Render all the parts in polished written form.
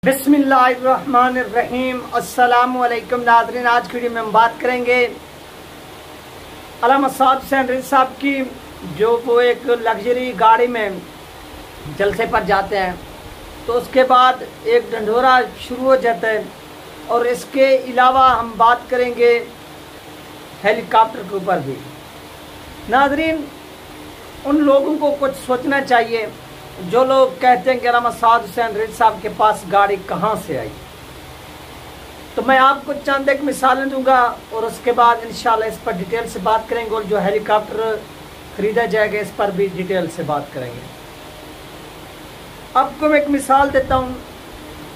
बिस्मिल्लाहिर्रहमानिर्रहीम। अस्सलामु अलैकुम नाज़रीन। आज की वीडियो में हम बात करेंगे अल्लामा साद हुसैन रिज़वी साहब की, जो वो एक लग्जरी गाड़ी में जलसे पर जाते हैं तो उसके बाद एक ढंढोरा शुरू हो जाता है। और इसके अलावा हम बात करेंगे हेलीकॉप्टर के ऊपर भी। नाज़रीन, उन लोगों को कुछ सोचना चाहिए जो लोग कहते हैं कि अल्लामा साद हुसैन रिज़वी साहब के पास गाड़ी कहाँ से आई। तो मैं आपको चंद एक मिसालें दूंगा और उसके बाद इंशाल्लाह इस पर डिटेल से बात करेंगे, और जो हेलीकॉप्टर ख़रीदा जाएगा इस पर भी डिटेल से बात करेंगे। आपको मैं एक मिसाल देता हूँ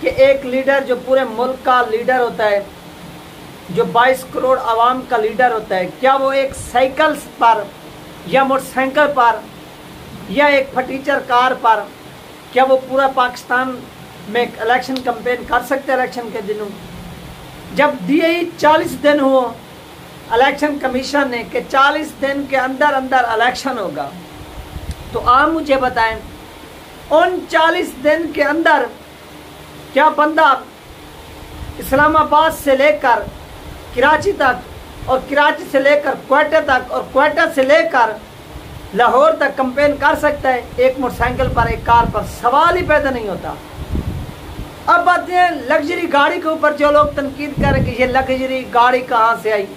कि एक लीडर जो पूरे मुल्क का लीडर होता है, जो 22 करोड़ आवाम का लीडर होता है, क्या वो एक साइकिल पर या मोटरसाइकिल पर या एक फटीचर कार पर क्या वो पूरा पाकिस्तान में इलेक्शन कैंपेन कर सकते हैं? इलेक्शन के दिनों जब दिए ही 40 दिन हुए इलेक्शन कमीशन ने कि 40 दिन के अंदर अंदर इलेक्शन होगा, तो आप मुझे बताएं उन 40 दिन के अंदर क्या बंदा इस्लामाबाद से लेकर कराची तक और कराची से लेकर क्वेटा तक और क्वेटा से लेकर लाहौर तक कैंपेन कर सकता है? एक मोटरसाइकिल पर, एक कार पर सवाल ही पैदा नहीं होता। अब आते हैं लग्जरी गाड़ी के ऊपर। जो लोग तनकीद करें कि ये लग्जरी गाड़ी कहाँ से आई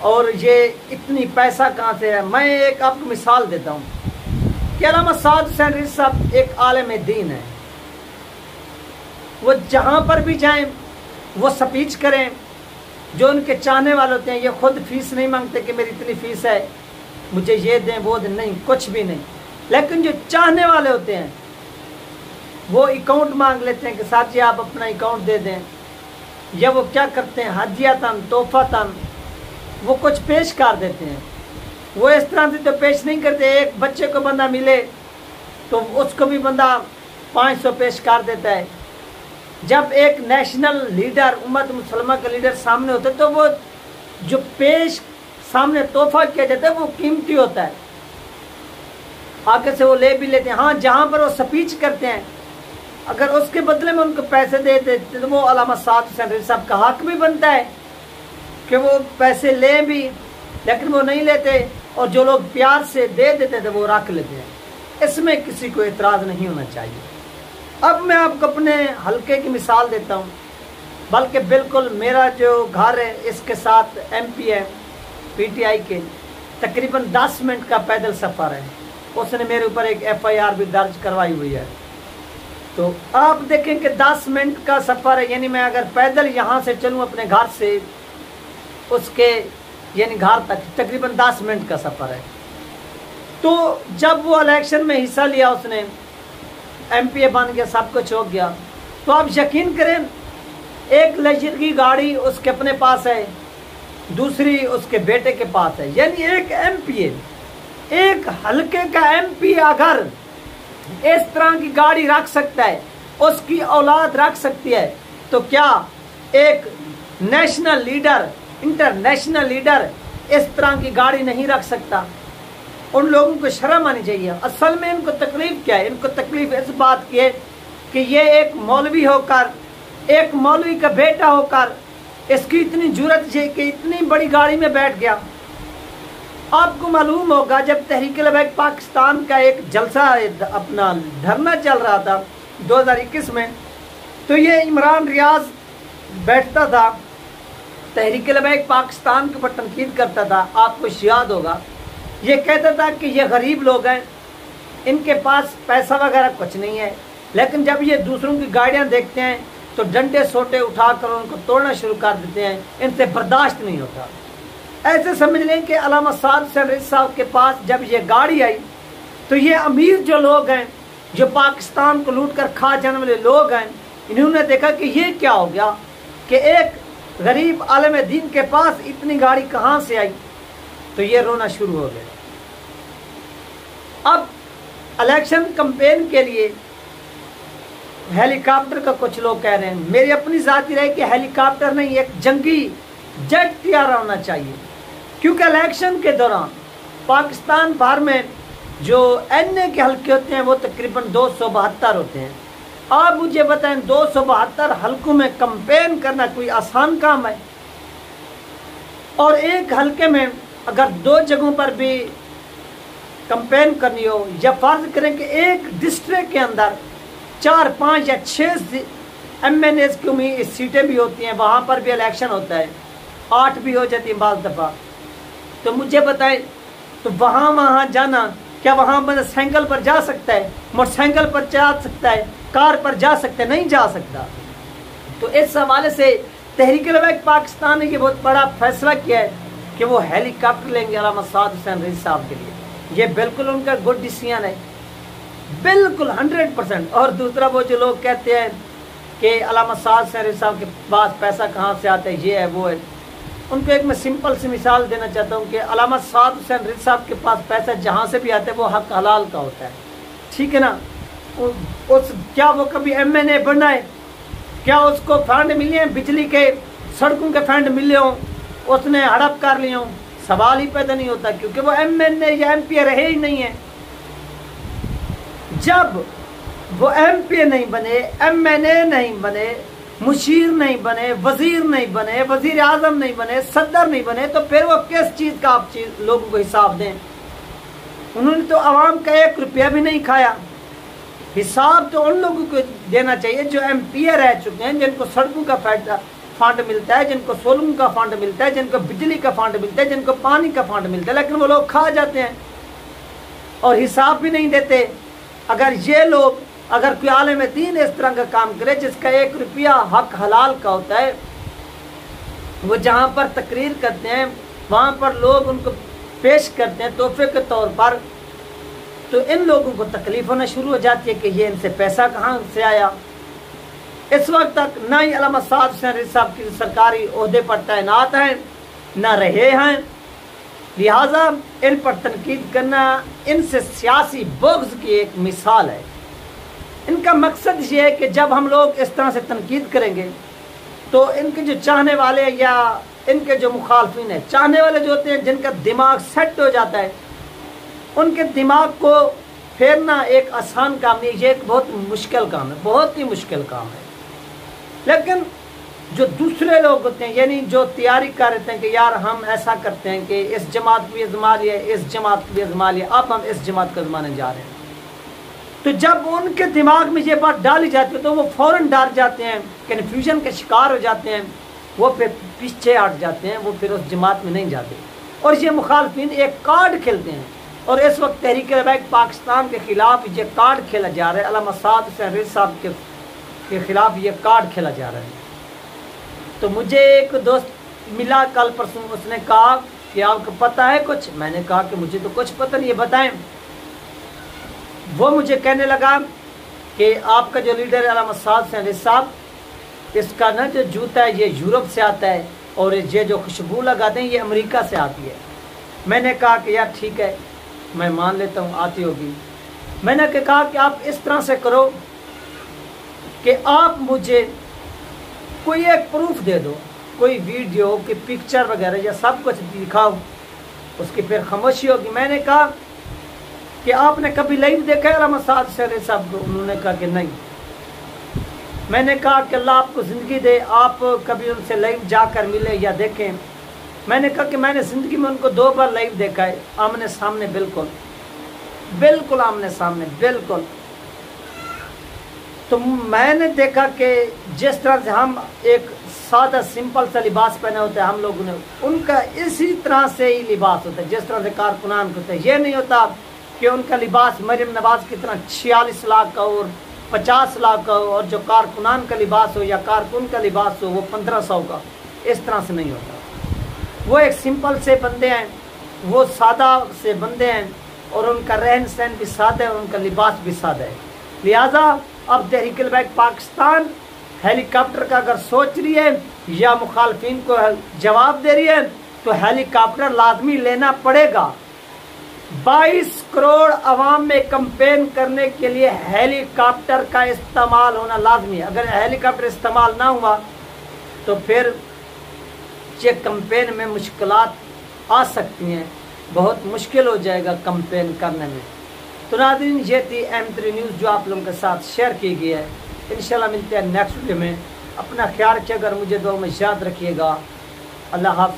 और ये इतनी पैसा कहाँ से है, मैं एक आपको मिसाल देता हूँ कि अल्लामा साद हुसैन रिज़वी साहब एक आलिम दीन है। वो जहाँ पर भी जाएं वो स्पीच करें। जो उनके चाहने वाले होते हैं ये खुद फीस नहीं मांगते कि मेरी इतनी फीस है, मुझे ये दें वो दें, नहीं, कुछ भी नहीं। लेकिन जो चाहने वाले होते हैं वो अकाउंट मांग लेते हैं कि साथ जी आप अपना अकाउंट दे दें, या वो क्या करते हैं हदियातन तोहफातन वो कुछ पेश कर देते हैं। वो इस तरह से तो पेश नहीं करते। एक बच्चे को बंदा मिले तो उसको भी बंदा 500 पेश कर देता है। जब एक नेशनल लीडर उम्मत मुसलमान का लीडर सामने होता है तो वो जो पेश सामने तोहफा किया जाता है वो कीमती होता है, आगे से वो ले भी लेते हैं। हाँ, जहाँ पर वो स्पीच करते हैं अगर उसके बदले में उनको पैसे दे देते तो वो अल्लामा साद हुसैन रिज़वी साहब का हक भी बनता है कि वो पैसे लें भी, लेकिन वो नहीं लेते। और जो लोग प्यार से दे देते थे वो रख लेते हैं। इसमें किसी को एतराज़ नहीं होना चाहिए। अब मैं आपको अपने हलके की मिसाल देता हूँ, बल्कि बिल्कुल मेरा जो घर है इसके साथ MP है PTI के, तकरीबन 10 मिनट का पैदल सफ़र है। उसने मेरे ऊपर एक FIR भी दर्ज करवाई हुई है। तो आप देखें कि 10 मिनट का सफ़र है, यानी मैं अगर पैदल यहाँ से चलूँ अपने घर से उसके यानी घर तक तकरीबन 10 मिनट का सफ़र है। तो जब वो इलेक्शन में हिस्सा लिया, उसने MPA बन गया, सब कुछ हो गया, तो आप यकीन करें एक लग्जरी गाड़ी उसके अपने पास है, दूसरी उसके बेटे के पास है। यानी एक MPA, एक हल्के का MP अगर इस तरह की गाड़ी रख सकता है, उसकी औलाद रख सकती है, तो क्या एक नेशनल लीडर, इंटरनेशनल लीडर इस तरह की गाड़ी नहीं रख सकता? उन लोगों को शर्म आनी चाहिए। असल में इनको तकलीफ क्या है? इनको तकलीफ इस बात की है कि ये एक मौलवी होकर, एक मौलवी का बेटा होकर इसकी इतनी जुर्रत है कि इतनी बड़ी गाड़ी में बैठ गया। आपको मालूम होगा जब तहरीक लबैक पाकिस्तान का एक जलसा अपना धरना चल रहा था 2021 में, तो ये इमरान रियाज बैठता था, तहरीक लबैक पाकिस्तान के ऊपर तनकीद करता था। आपको याद होगा ये कहता था कि ये गरीब लोग हैं, इनके पास पैसा वगैरह कुछ नहीं है, लेकिन जब ये दूसरों की गाड़ियाँ देखते हैं तो डंडे सोटे उठाकर उनको तोड़ना शुरू कर देते हैं, इनसे बर्दाश्त नहीं होता। ऐसे समझ लें कि अल्लामा साद हुसैन रिज़वी साहब के पास जब ये गाड़ी आई तो ये अमीर जो लोग हैं, जो पाकिस्तान को लूट कर खा जाने वाले लोग हैं, इन्होंने देखा कि ये क्या हो गया कि एक गरीब आलिम दीन के पास इतनी गाड़ी कहाँ से आई, तो ये रोना शुरू हो गया। अब इलेक्शन कैंपेन के लिए हेलीकॉप्टर का कुछ लोग कह रहे हैं। मेरी अपनी ज़ाती राय कि हेलीकॉप्टर नहीं, एक जंगी जेट तैयार होना चाहिए, क्योंकि इलेक्शन के दौरान पाकिस्तान भर में जो NA के हल्के होते हैं वो तकरीबन 272 होते हैं। आप मुझे बताएं 272 हलकों में कैंपेन करना कोई आसान काम है? और एक हलके में अगर 2 जगहों पर भी कैंपेन करनी हो, या फर्ज करें कि एक डिस्ट्रिक्ट के अंदर 4, 5 या 6 MNAs की सीटें भी होती हैं, वहाँ पर भी इलेक्शन होता है, 8 भी हो जाती है बाज़ दफ़ा, तो मुझे बताएं तो वहाँ जाना, क्या वहाँ बंदा साइकिल पर जा सकता है, मोटरसाइकिल पर जा सकता है, कार पर जा सकता है? नहीं जा सकता। तो इस हवाले से तहरीक पाकिस्तान ने ये बहुत बड़ा फैसला किया है कि वो हेलीकॉप्टर लेंगे अल्लामा साद हुसैन रिज़वी साहब के लिए। ये बिल्कुल उनका गुड डिसीजन है, बिल्कुल 100%। और दूसरा वो जो लोग कहते हैं कि अल्लामा साद हुसैन रिज़वी साहब के पास पैसा कहाँ से आता है, ये है वो है, उनको एक मैं सिंपल सी मिसाल देना चाहता हूँ कि अल्लामा साद हुसैन रिज़वी साहब के पास पैसा जहाँ से भी आता है वो हक हलाल का होता है, ठीक है ना। क्या वो कभी MNA बना है? क्या उसको फंड मिले हैं, बिजली के, सड़कों के फंड मिले हों, उसने हड़प कर लिए हों? सवाल ही पैदा नहीं होता, क्योंकि वो MNA या MP रहे ही नहीं है। जब वो MP नहीं बने, MNA नहीं बने, मुशीर नहीं बने, वजीर नहीं बने, वजीर आजम नहीं बने, सदर नहीं बने, तो फिर वो किस चीज़ का आप लोगों को हिसाब दें? उन्होंने तो आवाम का 1 रुपया भी नहीं खाया। हिसाब तो उन लोगों को देना चाहिए जो MP रह चुके हैं, जिनको सड़कों का फंड मिलता है, जिनको सोलर का फंड मिलता है, जिनको बिजली का फंड मिलता है, जिनको पानी का फंड मिलता है, लेकिन वो लोग खा जाते हैं और हिसाब भी नहीं देते। अगर ये लोग, अगर कोई आलिम दीन इस तरह का काम करे जिसका 1 रुपया हक हलाल का होता है, वो जहाँ पर तकरीर करते हैं वहाँ पर लोग उनको पेश करते हैं तोहफे के तौर पर, तो इन लोगों को तकलीफ होना शुरू हो जाती है कि ये इनसे पैसा कहाँ से आया। इस वक्त तक ना ही अल्लामा साद हुसैन रिज़वी साहब की सरकारी ओहदे पर तैनात हैं, ना रहे हैं, लिहाजा इन पर तनकीद करना इनसे सियासी बुग़्ज़ की एक मिसाल है। इनका मकसद ये है कि जब हम लोग इस तरह से तनकीद करेंगे तो इनके जो चाहने वाले या इनके जो मुखालफिन हैं, चाहने वाले जो होते हैं जिनका दिमाग सेट हो जाता है, उनके दिमाग को फेरना एक आसान काम नहीं, ये एक बहुत मुश्किल काम है, बहुत ही मुश्किल काम है। लेकिन जो दूसरे लोग होते हैं, यानी जो तैयारी कर रहे हैं कि यार हम ऐसा करते हैं कि इस जमात को भी आजमा लिया, इस जमात को भी आजमा लिया, अब हम इस जमात को आजमाने जा रहे हैं, तो जब उनके दिमाग में ये बात डाली जाती है तो वो फ़ौरन डर जाते हैं, कन्फ्यूजन के शिकार हो जाते हैं, वो फिर पीछे हट जाते हैं, वो फिर उस जमात में नहीं जाते। और ये मुखालफिन एक कार्ड खेलते हैं, और इस वक्त तहरीक पाकिस्तान के खिलाफ ये कार्ड खेला जा रहा है, अल्लामा साद हुसैन रिज़वी साहब के खिलाफ ये कार्ड खेला जा रहा है। तो मुझे एक दोस्त मिला कल परसों, उसने कहा कि आपको पता है कुछ? मैंने कहा कि मुझे तो कुछ पता नहीं है, बताएं। वो मुझे कहने लगा कि आपका जो लीडर है अल्लामा साद हुसैन रिज़वी साहब, इसका ना जो जूता है ये यूरोप से आता है, और ये जो खुशबू लगाते हैं ये अमेरिका से आती है। मैंने कहा कि यार ठीक है, मैं मान लेता हूँ आती होगी। मैंने कहा कि आप इस तरह से करो कि आप मुझे कोई एक प्रूफ दे दो, कोई वीडियो की पिक्चर वगैरह या सब कुछ दिखाओ, उसकी फिर खामोशी होगी। मैंने कहा कि आपने कभी लाइव देखा है अल्लामा साद हुसैन रिज़वी साहब को? उन्होंने कहा कि नहीं। मैंने कहा कि अल्लाह आपको ज़िंदगी दे, आप कभी उनसे लाइव जाकर मिले या देखें। मैंने कहा कि मैंने ज़िंदगी में उनको 2 बार लाइव देखा है, आमने सामने, बिल्कुल बिल्कुल आमने सामने, बिल्कुल। तो मैंने देखा कि जिस तरह से हम एक सादा सिंपल सा लिबास पहने होते हैं हम लोगों ने, उनका इसी तरह से ही लिबास होता है जिस तरह से कारकुनान होता है। ये नहीं होता कि उनका लिबास मरियम नवाज की तरह 46 लाख का और 50 लाख का हो, और जो कारकुनान का लिबास हो या कारकुन का लिबास हो वो 1500 का, इस तरह से नहीं होता। वो एक सिंपल से बंदे हैं, वो सादा से बंदे हैं, और उनका रहन सहन भी सादा है और उनका लिबास भी सादा है। लिहाजा अब तहरीक पाकिस्तान हेलीकॉप्टर का अगर सोच रही है या मुखालफिन को जवाब दे रही है तो हेलीकॉप्टर लाजमी लेना पड़ेगा। 22 करोड़ अवाम में कैंपेन करने के लिए हेलीकॉप्टर का इस्तेमाल होना लाजमी है। अगर हेलीकॉप्टर इस्तेमाल ना हुआ तो फिर ये कैंपेन में मुश्किलात आ सकती हैं, बहुत मुश्किल हो जाएगा कैंपेन करने में। तो नाज़रीन, ये थी M3 न्यूज़ जो आप लोगों के साथ शेयर की गई है। इंशाल्लाह मिलते हैं नेक्स्ट वीडियो में। अपना ख्याल रखिएगा और मुझे दुआ में याद रखिएगा। अल्लाह हाफ़िज़।